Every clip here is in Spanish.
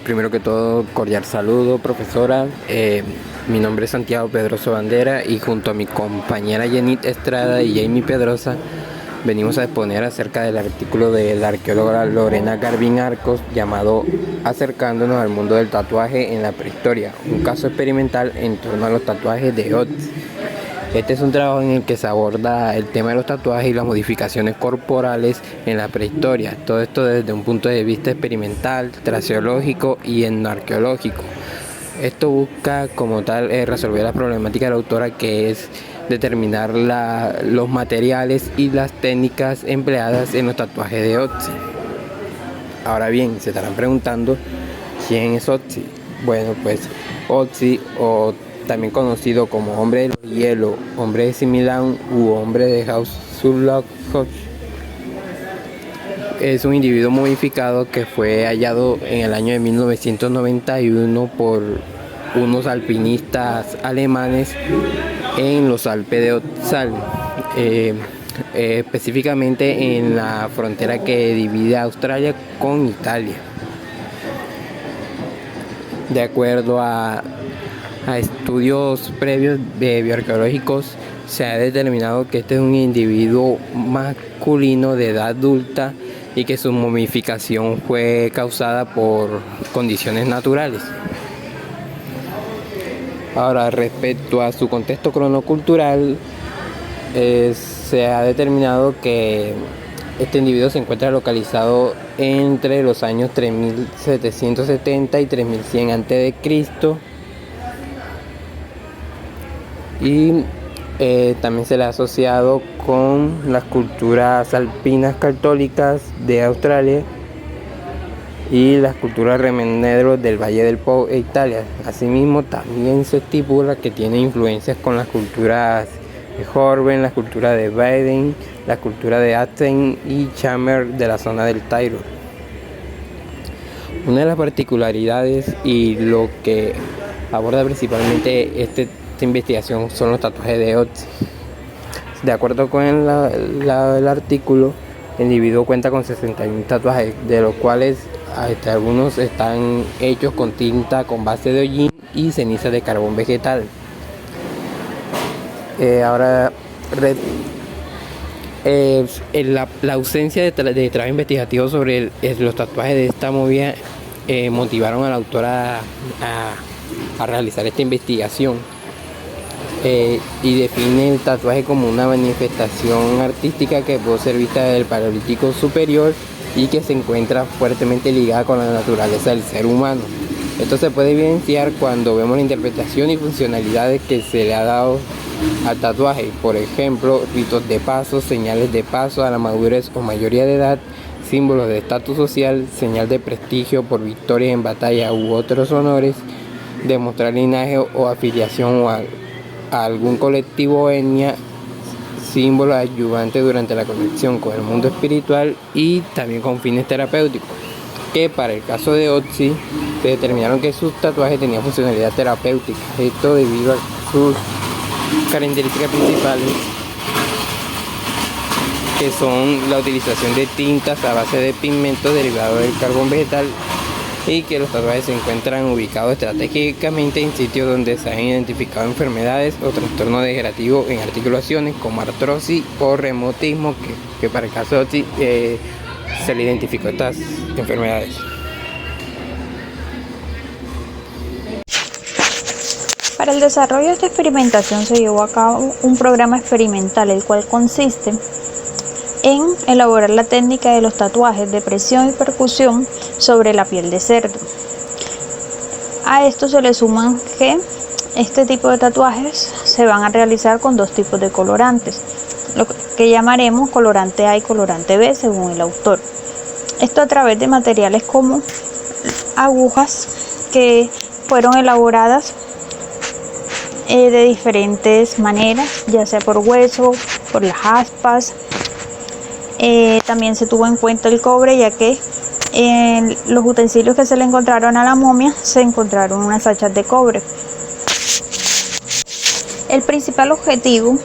Primero que todo, cordial saludo, profesora. Mi nombre es Santiago Pedroso Bandera y junto a mi compañera Yenit Estrada y Jamie Pedrosa venimos a exponer acerca del artículo de la arqueóloga Lorena Garvin Arcos llamado Acercándonos al mundo del tatuaje en la prehistoria, un caso experimental en torno a los tatuajes de Otzi. Este es un trabajo en el que se aborda el tema de los tatuajes y las modificaciones corporales en la prehistoria. Todo esto desde un punto de vista experimental, traseológico y etnoarqueológico. Esto busca como tal resolver la problemática de la autora, que es determinar los materiales y las técnicas empleadas en los tatuajes de Otzi. Ahora bien, se estarán preguntando ¿quién es Otzi? Bueno, pues Otzi, o también conocido como hombre de hielo, hombre de Similán u hombre de House-sur-Loch, es un individuo momificado que fue hallado en el año de 1991 por unos alpinistas alemanes en los Alpes de Otzal, específicamente en la frontera que divide a Australia con Italia. De acuerdo a estudios previos bioarqueológicos, se ha determinado que este es un individuo masculino de edad adulta y que su momificación fue causada por condiciones naturales. Ahora, respecto a su contexto cronocultural, se ha determinado que este individuo se encuentra localizado entre los años 3770 y 3100 a.C. y también se le ha asociado con las culturas alpinas católicas de Australia y las culturas remenderos del Valle del Po e Italia. Asimismo, también se estipula que tiene influencias con las culturas de Horben, la cultura de Baden, la cultura de Athens y Chamer de la zona del Tyrol. Una de las particularidades y lo que aborda principalmente esta investigación son los tatuajes de Otzi. De acuerdo con el artículo, el individuo cuenta con 61 tatuajes, de los cuales algunos están hechos con tinta con base de hollín y ceniza de carbón vegetal. Ahora, la ausencia de trabajo investigativo sobre los tatuajes de esta movida motivaron a la autora a realizar esta investigación. Y define el tatuaje como una manifestación artística que puede ser vista desde el Paleolítico superior y que se encuentra fuertemente ligada con la naturaleza del ser humano. Esto se puede evidenciar cuando vemos la interpretación y funcionalidades que se le ha dado al tatuaje. Por ejemplo, ritos de paso, señales de paso a la madurez o mayoría de edad, símbolos de estatus social, señal de prestigio por victorias en batalla u otros honores, demostrar linaje o afiliación a algún colectivo o etnia, símbolo ayudante durante la conexión con el mundo espiritual y también con fines terapéuticos, que para el caso de Otzi se determinaron que sus tatuajes tenían funcionalidad terapéutica, esto debido a sus características principales, que son la utilización de tintas a base de pigmentos derivados del carbón vegetal, y que los tatuajes se encuentran ubicados estratégicamente en sitios donde se han identificado enfermedades o trastornos degenerativos en articulaciones como artrosis o reumatismo, que para el caso de Otzi se le identificó estas enfermedades. Para el desarrollo de esta experimentación se llevó a cabo un programa experimental, el cual consiste en elaborar la técnica de los tatuajes de presión y percusión sobre la piel de cerdo. A esto se le suman que este tipo de tatuajes se van a realizar con dos tipos de colorantes, lo que llamaremos colorante A y colorante B según el autor. Esto a través de materiales como agujas que fueron elaboradas de diferentes maneras, ya sea por hueso, por las aspas. También se tuvo en cuenta el cobre, ya que en los utensilios que se le encontraron a la momia se encontraron unas hachas de cobre. El principal objetivo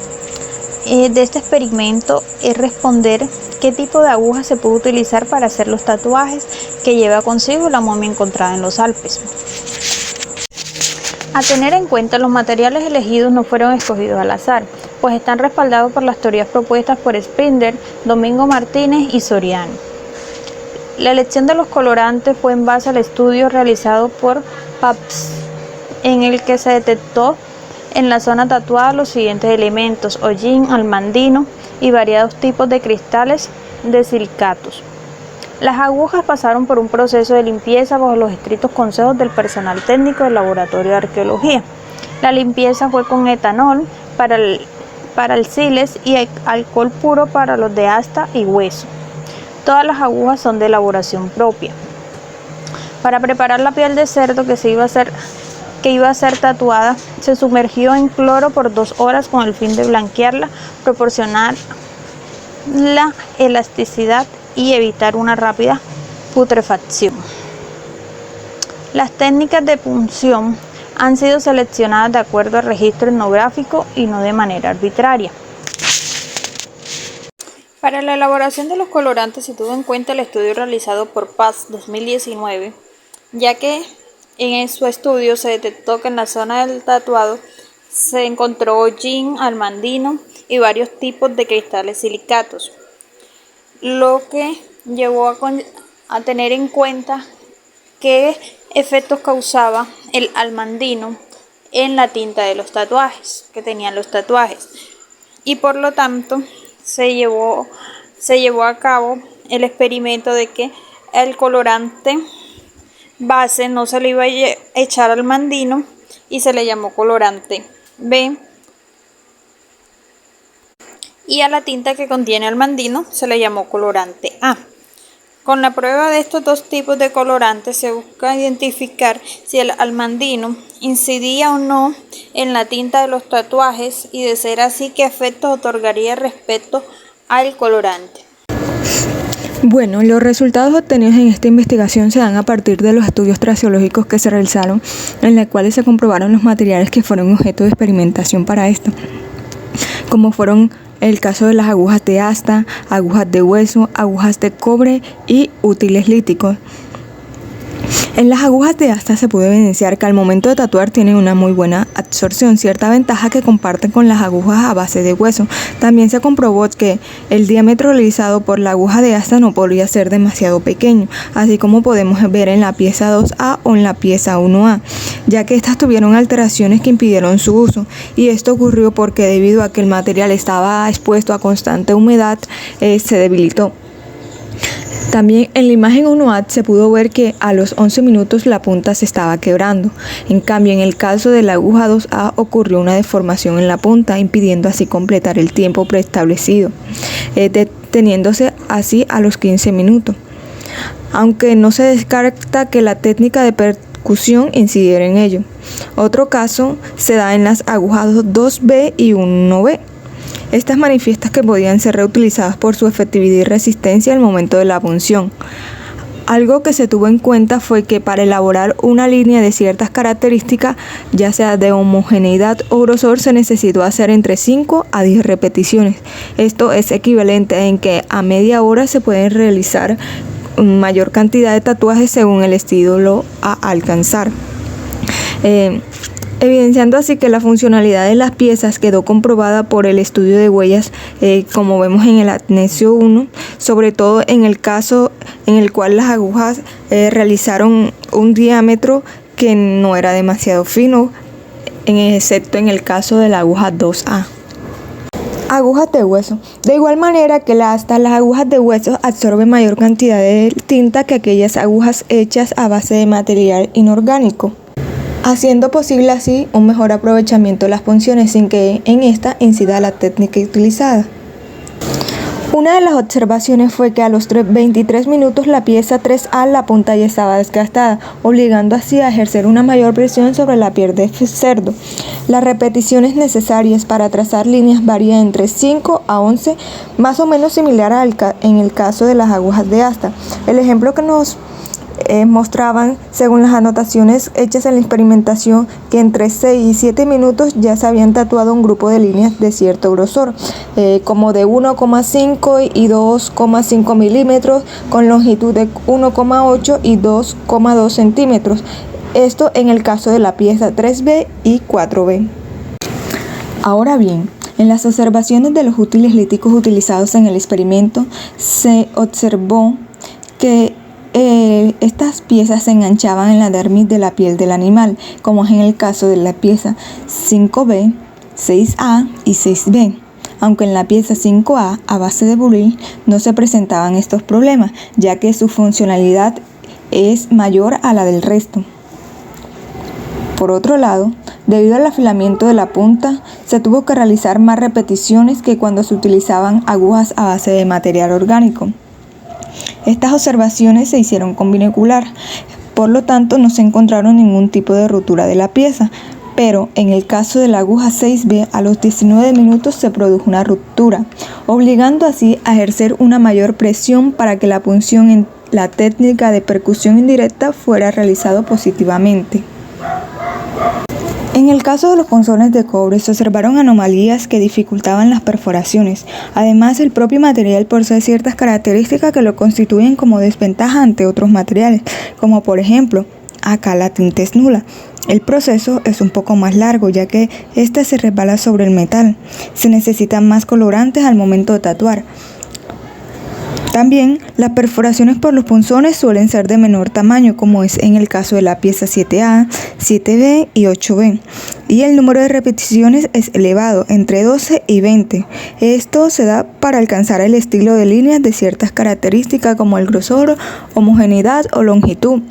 de este experimento es responder qué tipo de aguja se puede utilizar para hacer los tatuajes que lleva consigo la momia encontrada en los Alpes. A tener en cuenta, los materiales elegidos no fueron escogidos al azar, pues están respaldados por las teorías propuestas por Springer, Domingo Martínez y Soriano. La elección de los colorantes fue en base al estudio realizado por Pabst, en el que se detectó en la zona tatuada los siguientes elementos: hollín, almandino y variados tipos de cristales de silicatos. Las agujas pasaron por un proceso de limpieza bajo los estrictos consejos del personal técnico del Laboratorio de Arqueología. La limpieza fue con etanol para alciles y alcohol puro para los de asta y hueso. Todas las agujas son de elaboración propia. Para preparar la piel de cerdo que iba a ser tatuada, se sumergió en cloro por 2 horas con el fin de blanquearla, proporcionar la elasticidad y evitar una rápida putrefacción. Las técnicas de punción han sido seleccionadas de acuerdo al registro etnográfico y no de manera arbitraria. Para la elaboración de los colorantes se tuvo en cuenta el estudio realizado por Paz 2019, ya que en su estudio se detectó que en la zona del tatuado se encontró hollín, almandino y varios tipos de cristales silicatos, lo que llevó a tener en cuenta qué efectos causaba el almandino en la tinta de los tatuajes que tenían los tatuajes, y por lo tanto se llevó a cabo el experimento de que el colorante base no se le iba a echar almandino y se le llamó colorante B, y a la tinta que contiene almandino se le llamó colorante A. Con la prueba de estos dos tipos de colorantes se busca identificar si el almandino incidía o no en la tinta de los tatuajes y, de ser así, qué efectos otorgaría respecto al colorante. Bueno, los resultados obtenidos en esta investigación se dan a partir de los estudios traseológicos que se realizaron, en los cuales se comprobaron los materiales que fueron objeto de experimentación para esto, como fueron el caso de las agujas de asta, agujas de hueso, agujas de cobre y útiles líticos. En las agujas de asta se pudo evidenciar que al momento de tatuar tienen una muy buena absorción, cierta ventaja que comparten con las agujas a base de hueso. También se comprobó que el diámetro realizado por la aguja de asta no podría ser demasiado pequeño, así como podemos ver en la pieza 2A o en la pieza 1A, ya que estas tuvieron alteraciones que impidieron su uso, y esto ocurrió porque debido a que el material estaba expuesto a constante humedad, se debilitó. También en la imagen 1A se pudo ver que a los 11 minutos la punta se estaba quebrando. En cambio, en el caso de la aguja 2A ocurrió una deformación en la punta, impidiendo así completar el tiempo preestablecido, deteniéndose así a los 15 minutos. Aunque no se descarta que la técnica de percusión incidiera en ello. Otro caso se da en las agujas 2B y 1B. Estas manifiestan que podían ser reutilizadas por su efectividad y resistencia al momento de la punción. Algo que se tuvo en cuenta fue que para elaborar una línea de ciertas características, ya sea de homogeneidad o grosor, se necesitó hacer entre 5 a 10 repeticiones. Esto es equivalente en que a media hora se pueden realizar mayor cantidad de tatuajes según el estilo a alcanzar. Evidenciando así que la funcionalidad de las piezas quedó comprobada por el estudio de huellas, como vemos en el anexo 1, sobre todo en el caso en el cual las agujas realizaron un diámetro que no era demasiado fino, excepto en el caso de la aguja 2A. Agujas de hueso. De igual manera que las agujas de hueso absorben mayor cantidad de tinta que aquellas agujas hechas a base de material inorgánico, haciendo posible así un mejor aprovechamiento de las punciones sin que en esta incida la técnica utilizada. Una de las observaciones fue que a los 23 minutos la pieza 3A, la punta ya estaba desgastada, obligando así a ejercer una mayor presión sobre la piel de cerdo. Las repeticiones necesarias para trazar líneas varían entre 5 a 11, más o menos similar en el caso de las agujas de asta. El ejemplo que nos mostraban, según las anotaciones hechas en la experimentación, que entre 6 y 7 minutos ya se habían tatuado un grupo de líneas de cierto grosor, como de 1,5 y 2,5 milímetros, con longitud de 1,8 y 2,2 centímetros. Esto en el caso de la pieza 3B y 4B. Ahora bien, en las observaciones de los útiles líticos utilizados en el experimento, se observó que estas piezas se enganchaban en la dermis de la piel del animal, como es en el caso de la pieza 5B, 6A y 6B. Aunque en la pieza 5A, a base de buril, no se presentaban estos problemas, ya que su funcionalidad es mayor a la del resto. Por otro lado, debido al afilamiento de la punta, se tuvo que realizar más repeticiones que cuando se utilizaban agujas a base de material orgánico. Estas observaciones se hicieron con binocular, por lo tanto no se encontraron ningún tipo de rotura de la pieza, pero en el caso de la aguja 6B, a los 19 minutos se produjo una ruptura, obligando así a ejercer una mayor presión para que la punción en la técnica de percusión indirecta fuera realizado positivamente. En el caso de los punzones de cobre se observaron anomalías que dificultaban las perforaciones. Además, el propio material posee ciertas características que lo constituyen como desventaja ante otros materiales, como por ejemplo, acá la tinta es nula. El proceso es un poco más largo, ya que ésta se resbala sobre el metal. Se necesitan más colorantes al momento de tatuar. También, las perforaciones por los punzones suelen ser de menor tamaño, como es en el caso de la pieza 7A, 7B y 8B. Y el número de repeticiones es elevado, entre 12 y 20. Esto se da para alcanzar el estilo de líneas de ciertas características como el grosor, homogeneidad o longitud.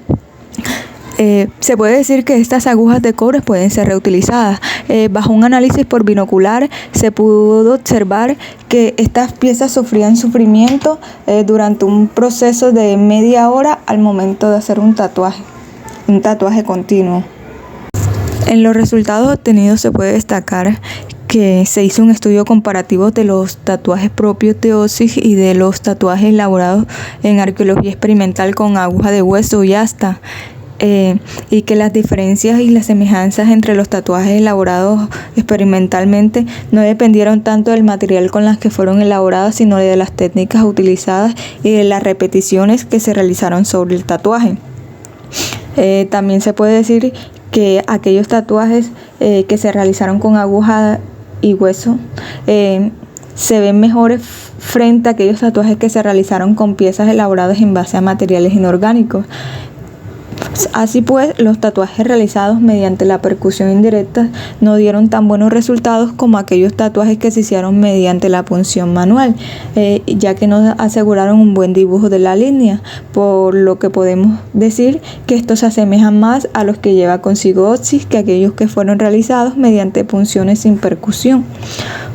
Se puede decir que estas agujas de cobre pueden ser reutilizadas. Bajo un análisis por binocular se pudo observar que estas piezas sufrían sufrimiento durante un proceso de media hora al momento de hacer un tatuaje continuo. En los resultados obtenidos se puede destacar que se hizo un estudio comparativo de los tatuajes propios de Otzig y de los tatuajes elaborados en arqueología experimental con aguja de hueso y asta. Y que las diferencias y las semejanzas entre los tatuajes elaborados experimentalmente no dependieron tanto del material con las que fueron elaboradas, sino de las técnicas utilizadas y de las repeticiones que se realizaron sobre el tatuaje. También se puede decir que aquellos tatuajes que se realizaron con aguja y hueso se ven mejores frente a aquellos tatuajes que se realizaron con piezas elaboradas en base a materiales inorgánicos. Así pues, los tatuajes realizados mediante la percusión indirecta no dieron tan buenos resultados como aquellos tatuajes que se hicieron mediante la punción manual, ya que no aseguraron un buen dibujo de la línea, por lo que podemos decir que estos se asemejan más a los que lleva consigo Otzig que aquellos que fueron realizados mediante punciones sin percusión.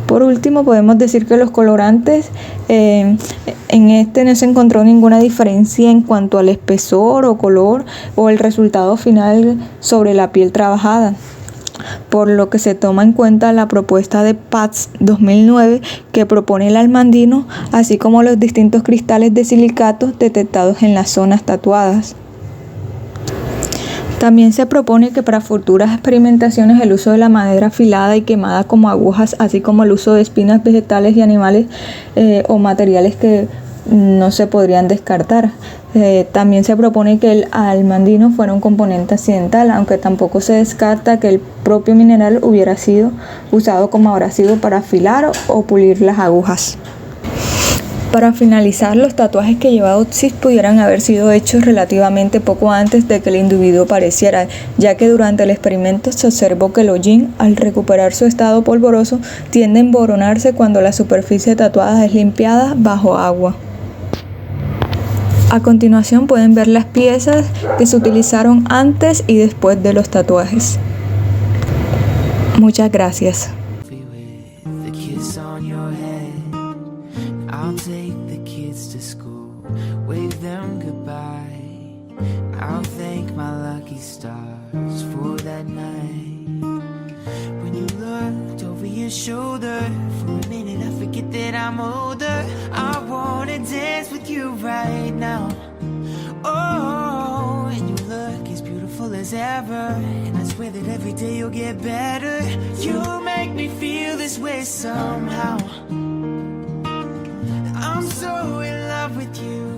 Por último, podemos decir que los colorantes, en este no se encontró ninguna diferencia en cuanto al espesor o color o el resultado final sobre la piel trabajada, por lo que se toma en cuenta la propuesta de Paz 2009 que propone el almandino, así como los distintos cristales de silicatos detectados en las zonas tatuadas. También se propone que para futuras experimentaciones el uso de la madera afilada y quemada como agujas, así como el uso de espinas vegetales y animales o materiales que no se podrían descartar. También se propone que el almandino fuera un componente accidental, aunque tampoco se descarta que el propio mineral hubiera sido usado como abrasivo para afilar o pulir las agujas. Para finalizar, los tatuajes que lleva Otzig pudieran haber sido hechos relativamente poco antes de que el individuo apareciera, ya que durante el experimento se observó que el hollín, al recuperar su estado polvoroso, tiende a emboronarse cuando la superficie tatuada es limpiada bajo agua. A continuación pueden ver las piezas que se utilizaron antes y después de los tatuajes. Muchas gracias. I'll take the kids to school, wave them goodbye. I'll thank my lucky stars for that night. When you looked over your shoulder, for a minute I forget that I'm older. I wanna dance with you right now. Oh, beautiful as ever, and I swear that every day you'll get better. You make me feel this way somehow. I'm so in love with you.